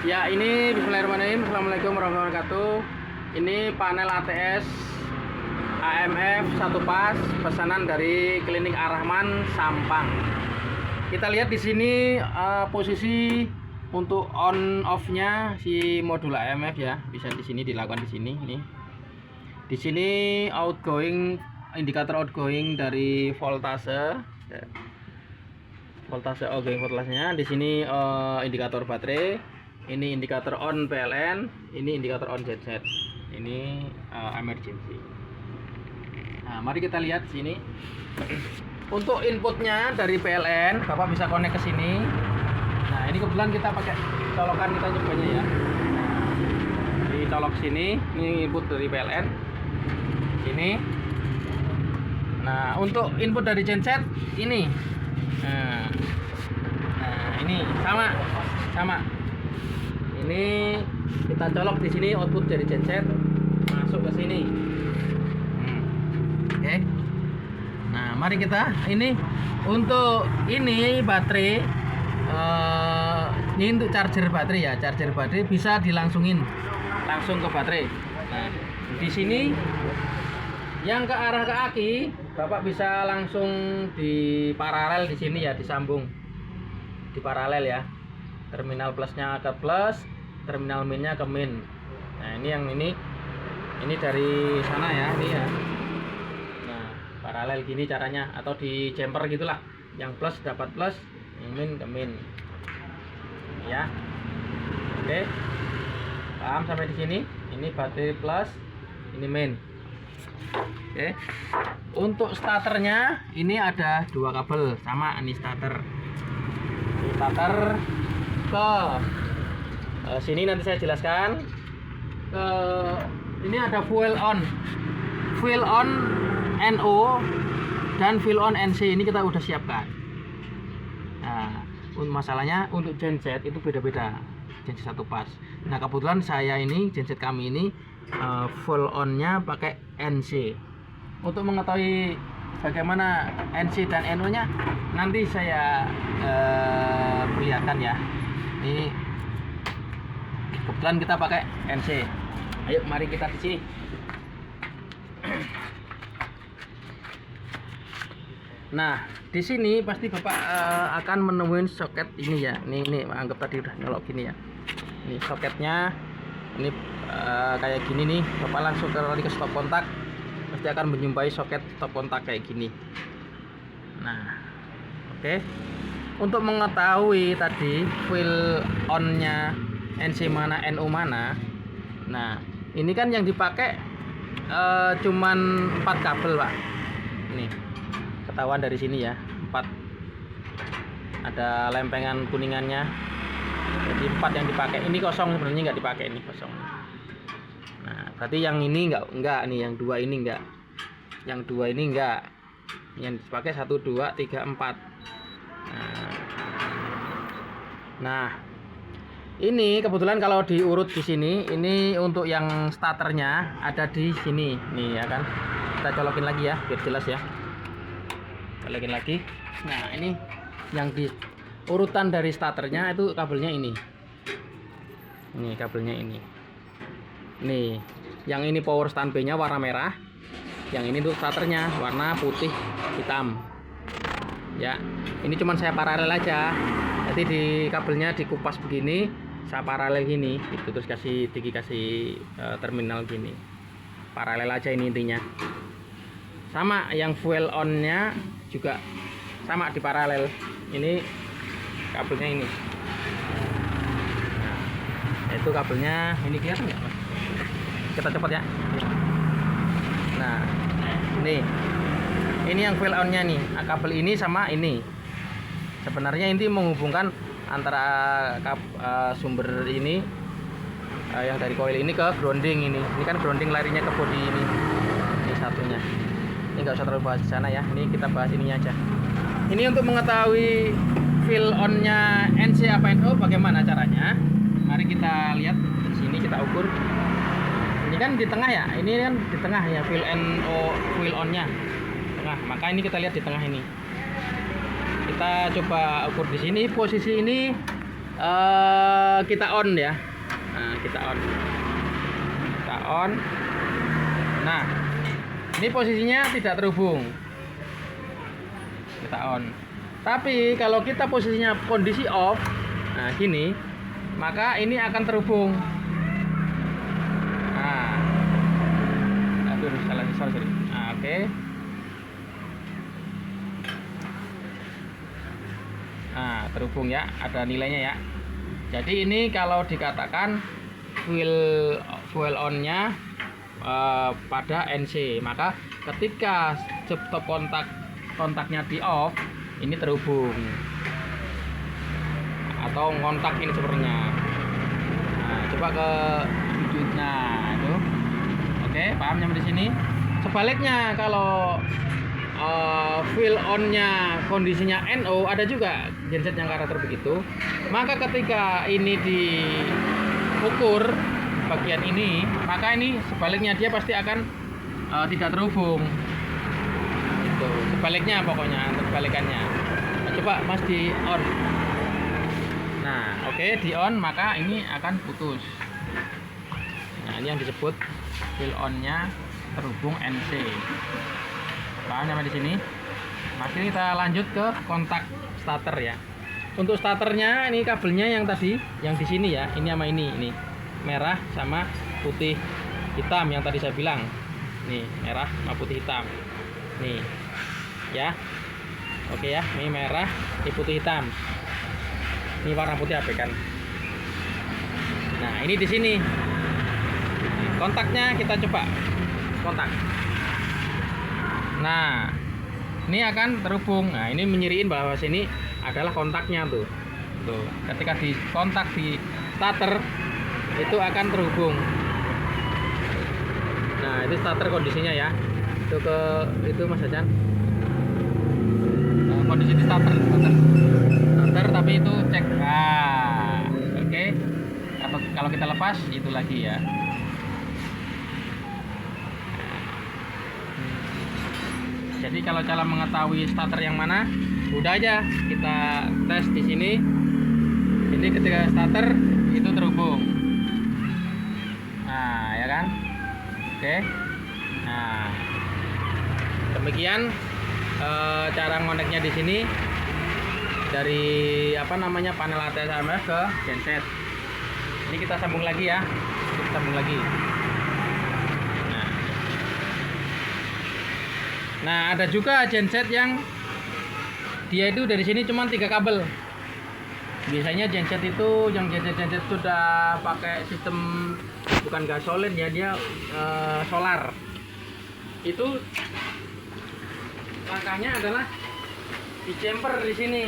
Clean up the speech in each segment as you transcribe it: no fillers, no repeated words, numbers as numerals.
Ya, ini bismillahirrahmanirrahim. Assalamualaikum warahmatullahi wabarakatuh. Ini panel ATS AMF 1 pas pesanan dari Klinik Ar-Rahman Sampang. Kita lihat di sini posisi untuk on off-nya si modul AMF ya. Bisa di sini dilakukan di sini nih. Di sini outgoing, indikator outgoing dari voltase. Outgoing voltasenya. Di sini indikator baterai. Ini indikator on PLN, ini indikator on genset. Ini emergency. Nah, mari kita lihat sini. Untuk inputnya dari PLN, Bapak bisa connect ke sini. Nah, ini kebetulan kita pakai colokan kita cobanya ya. Dicolok sini, ini input dari PLN. Ini. Nah, untuk input dari genset ini. Nah, ini sama. Ini kita colok di sini, output dari genset masuk ke sini. Oke. Nah, mari kita ini untuk ini baterai ini untuk charger baterai ya. Charger baterai bisa dilangsungin langsung ke baterai. Nah, di sini yang ke arah ke aki, Bapak bisa langsung di paralel di sini ya, disambung di paralel ya. Terminal plusnya ke plus, terminal minnya ke min. Nah, ini yang ini dari sana ya, ini ya. Nah, paralel gini caranya, atau di jumper gitulah. Yang plus dapat plus, yang min ke min. Ya. Oke. Paham sampai di sini? Ini baterai plus, ini min. Oke. Untuk starternya ini ada dua kabel sama, ini starter. Starter ke sini nanti saya jelaskan. Ini ada fuel on NO dan fuel on NC, ini kita udah siapkan. Nah, masalahnya untuk genset itu beda-beda, genset satu pas. Nah, kebetulan saya ini genset kami ini full on nya pakai NC. Untuk mengetahui bagaimana NC dan NO nya nanti saya perlihatkan ya. Ini kebetulan kita pakai NC. Ayo, mari kita di sini. Nah, di sini pasti Bapak akan menemuin soket ini ya. Ini anggap tadi udah nyolok gini ya. Ini soketnya. Ini kayak gini nih. Bapak langsung ke stop kontak, pasti akan menjumpai soket stop kontak kayak gini. Nah, oke. Untuk mengetahui tadi fuel on-nya NC mana, NO mana. Nah, ini kan yang dipakai cuman 4 kabel, Pak. Ini ketahuan dari sini ya, 4. Ada lempengan kuningannya. Jadi 4 yang dipakai. Ini kosong sebenarnya, nggak dipakai, ini kosong. Nah, berarti yang ini enggak nih, yang 2 ini enggak. Yang 2 ini enggak. Yang dipakai 1 2 3 4. Nah, ini kebetulan kalau diurut di sini, ini untuk yang starternya ada di sini, nih ya kan. Kita colokin lagi ya, biar jelas ya. Colokin lagi. Nah, ini yang di urutan dari starternya itu kabelnya ini. Ini kabelnya ini. Nih, yang ini power standby-nya warna merah. Yang ini untuk starternya warna putih hitam. Ya, ini cuman saya paralel aja. Jadi di kabelnya dikupas begini, saya paralel gini, gitu, terus dikasih terminal gini. Paralel aja ini intinya. Sama yang fuel on-nya juga sama di paralel. Ini kabelnya ini. Nah, itu kabelnya ini kelihatan nggak, Mas? Kita cepat ya. Nah, ini yang fuel on-nya nih, kabel ini sama ini. Sebenarnya ini menghubungkan antara sumber ini yang dari coil ini ke grounding ini. Ini kan grounding larinya ke body ini. Ini satunya. Ini nggak usah terlalu bahas di sana ya. Ini kita bahas ininya aja. Ini untuk mengetahui fuel on-nya NC apa NO bagaimana caranya? Mari kita lihat di sini, kita ukur. Ini kan di tengah ya. Ini kan di tengah ya fuel on-nya. Tengah. Maka ini kita lihat di tengah ini. Kita coba ukur di sini, posisi ini kita on ya. Nah, kita on. Nah, ini posisinya tidak terhubung. Kita on. Tapi kalau kita posisinya kondisi off, nah gini, maka ini akan terhubung. Nah, aduh, sorry. Nah, oke. Nah, terhubung ya, ada nilainya ya. Jadi ini kalau dikatakan fuel on-nya pada NC, maka ketika stop kontaknya di off, ini terhubung atau ngontak ini sepertinya. Nah, coba ke videonya itu. Oke, paham sampai di sini. Sebaliknya kalau fuel on-nya kondisinya NO, ada juga genset yang karakter begitu. Maka ketika ini diukur bagian ini, maka ini sebaliknya dia pasti akan tidak terhubung. Itu sebaliknya, pokoknya terbalikannya. Nah, coba Mas di on. Nah, oke, di on, maka ini akan putus. Nah, ini yang disebut fuel on-nya terhubung NC. Paham sampai di sini? Masih kita lanjut ke kontak starter ya. Untuk starternya ini kabelnya yang tadi, yang di sini ya. Ini sama ini merah sama putih hitam yang tadi saya bilang. Nih, merah sama putih hitam. Nih. Ya. Oke ya, ini merah, ini putih hitam. Ini warna putih apa kan? Nah, ini di sini. Kontaknya kita coba kontak. Nah, ini akan terhubung. Nah, ini menyiriin bahwa sini adalah kontaknya tuh. Tuh, ketika di kontak di starter itu akan terhubung. Nah, itu starter kondisinya ya. Itu Mas Hajan. Kondisi di starter tapi itu cek. Nah, oke. Kalau kita lepas itu lagi ya. Jadi kalau cara mengetahui starter yang mana, udah aja kita tes di sini. Ini ketika starter itu terhubung. Nah, ya kan? Oke. Nah, demikian cara ngoneknya di sini dari panel ATS/AMF ke genset. Ini kita sambung lagi ya. Kita sambung lagi. Nah, ada juga genset yang dia itu dari sini cuma 3 kabel. Biasanya genset itu yang genset sudah pakai sistem bukan gasolin ya, dia solar. Itu langkahnya adalah di jumper di sini.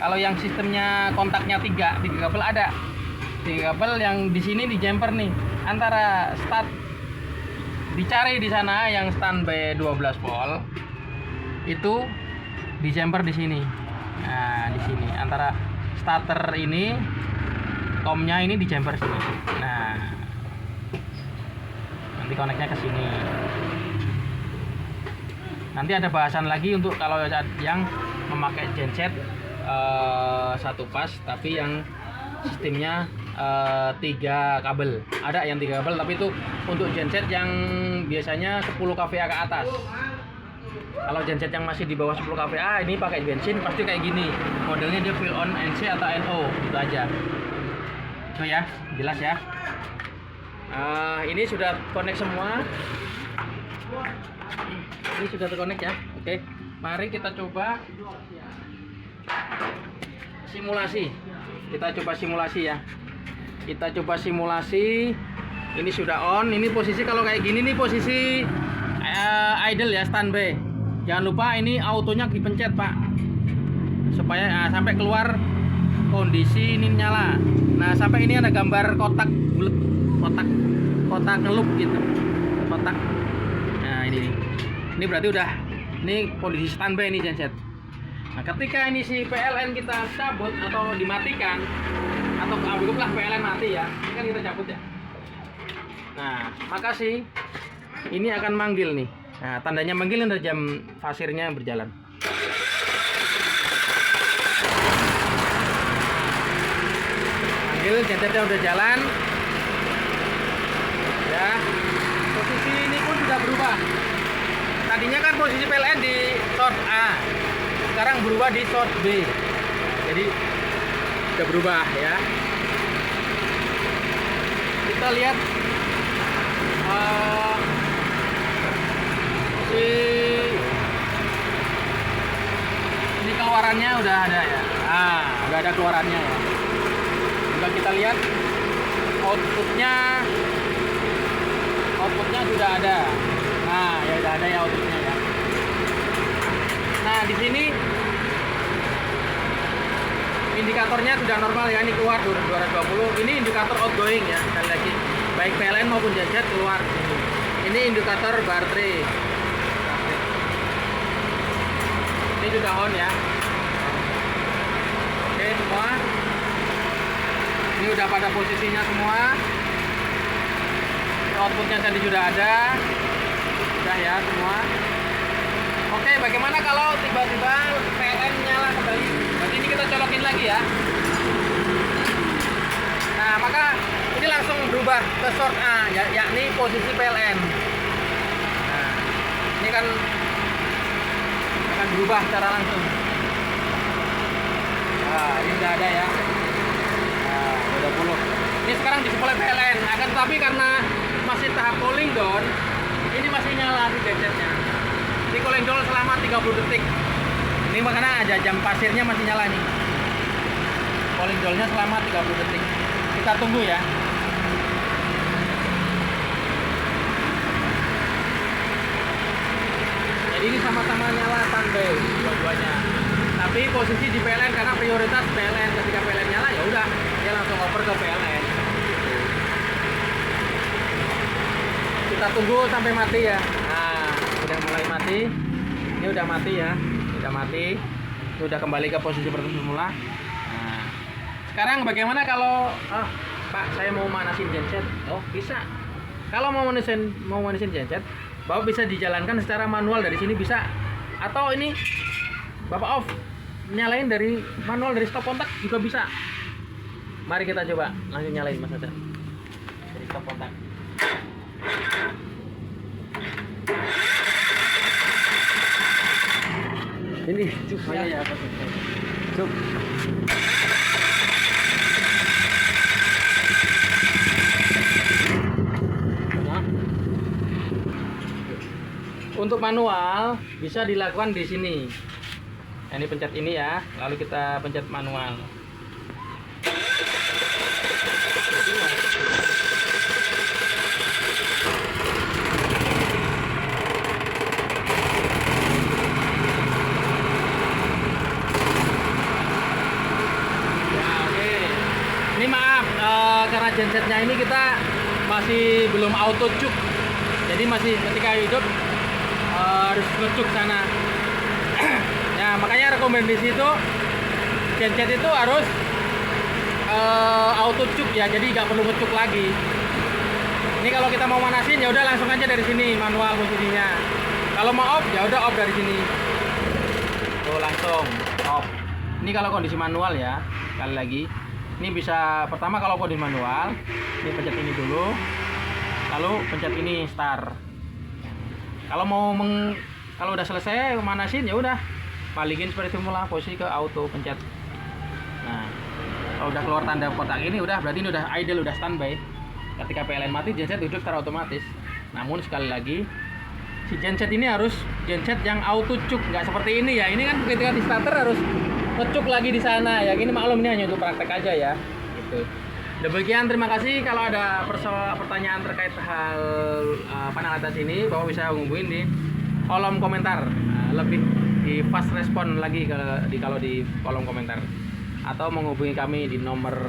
Kalau yang sistemnya kontaknya 3 kabel ada. 3 kabel yang di sini di jumper nih. Antara start dicari di sana yang standby 12 volt itu di jumper di sini. Nah, di sini antara starter ini tomnya ini di jumper sini. Nah, nanti koneknya ke sini. Nanti ada bahasan lagi untuk kalau yang memakai genset satu pas tapi yang sistemnya 3 kabel. Ada yang 3 kabel tapi itu untuk genset yang biasanya 10 kVA ke atas. Kalau genset yang masih di bawah 10 kVA ini pakai bensin pasti kayak gini. Modelnya dia fuel on NC atau NO, itu aja. Itu ya, jelas ya. Ini sudah connect semua. Ini sudah terkonek ya. Oke, mari kita coba simulasi. Kita coba simulasi ya. Kita coba simulasi. Ini sudah on. Ini posisi kalau kayak gini nih posisi idle ya, standby. Jangan lupa ini autonya dipencet Pak, supaya sampai keluar kondisi ini nyala. Nah, sampai ini ada gambar kotak bulat, kotak ngelup gitu, kotak. Nah, ini berarti udah ini kondisi standby ini genset. Nah, ketika ini si PLN kita cabut atau dimatikan, atau anggaplah PLN mati ya, ini kan kita cabut ya. Nah, makasih ini akan manggil nih. Nah, tandanya manggil ada jam fasirnya berjalan. ambil, gensetnya udah jalan. Ya, posisi ini pun sudah berubah. Tadinya kan posisi PLN di short A, sekarang berubah di short B. Jadi sudah berubah ya. Kita lihat ini keluarannya udah ada ya. Udah ada keluarannya ya. Juga kita lihat outputnya sudah ada. Nah, ya udah ada ya outputnya ya. Nah, di sini indikatornya sudah normal ya, ini keluar 220. Ini indikator outgoing ya, sekali lagi. Baik PLN maupun genset keluar. Ini indikator baterai. Ini sudah on ya. Oke, semua. Ini udah pada posisinya semua. Outputnya tadi sudah ada. Sudah ya semua. Oke, bagaimana kalau tiba-tiba PLN nyala kembali? Berarti ini kita colokin lagi ya. Nah, maka ini langsung berubah ke short A, yakni posisi PLN. Nah, ini kan akan berubah secara langsung. Nah, ini udah ada ya. Nah, 20. Ini sekarang disuplai PLN. Akan tetapi karena masih tahap cooling down, ini masih nyala di gadgetnya. Ini cooling down selama 30 detik. Ini makanya ada jam pasirnya masih nyala nih. Cooling down-nya selama 30 detik. Kita tunggu ya. Jadi ini sama-sama nyala standby dua-duanya. Tapi posisi di PLN karena prioritas PLN, ketika PLN nyala ya udah dia langsung over ke PLN. Kita tunggu sampai mati ya. Nah, udah mulai mati. Ini udah mati ya. Udah mati. Ini udah kembali ke posisi seperti semula. Nah, sekarang bagaimana kalau Pak, saya mau manasin genset? Oh, bisa. Kalau mau manasin genset, Bapak bisa dijalankan secara manual dari sini bisa. Atau ini Bapak off, nyalain dari manual dari stop kontak juga bisa. Mari kita coba langsung nyalain Mas Hasan. Dari stop kontak. Ini cuk ya. Cuk. Untuk manual bisa dilakukan di sini. Nah, ini pencet ini ya, lalu kita pencet manual. Ini maaf, karena gensetnya ini kita masih belum auto cuk, jadi masih ketika hidup harus ngecuk sana. Ya makanya rekomendasi itu genset itu harus auto cuk ya, jadi nggak perlu ngecuk lagi. Ini kalau kita mau manasin ya udah langsung aja dari sini manual posisinya. Kalau mau off ya udah off dari sini. Tuh langsung off. Ini kalau kondisi manual ya, sekali lagi. Ini bisa pertama kalau kode manual, ini pencet ini dulu, lalu pencet ini start. Kalau kalau udah selesai manasin ya udah balikin seperti semula posisi ke auto pencet. Nah, kalau udah keluar tanda kotak ini udah berarti ini udah idle, udah standby. Ketika PLN mati genset hidup secara otomatis. Namun sekali lagi si genset ini harus genset yang auto cuk, nggak seperti ini ya. Ini kan ketika di starter harus ngecuk lagi di sana ya. Ini maklum ini hanya untuk praktek aja ya. Gitu. Demikian, terima kasih. Kalau ada pertanyaan terkait hal panel atas ini, Bapak bisa hubungin di kolom komentar. Lebih di fast respon lagi kalau di kolom komentar, atau menghubungi kami di nomor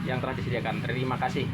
yang telah disediakan. Terima kasih.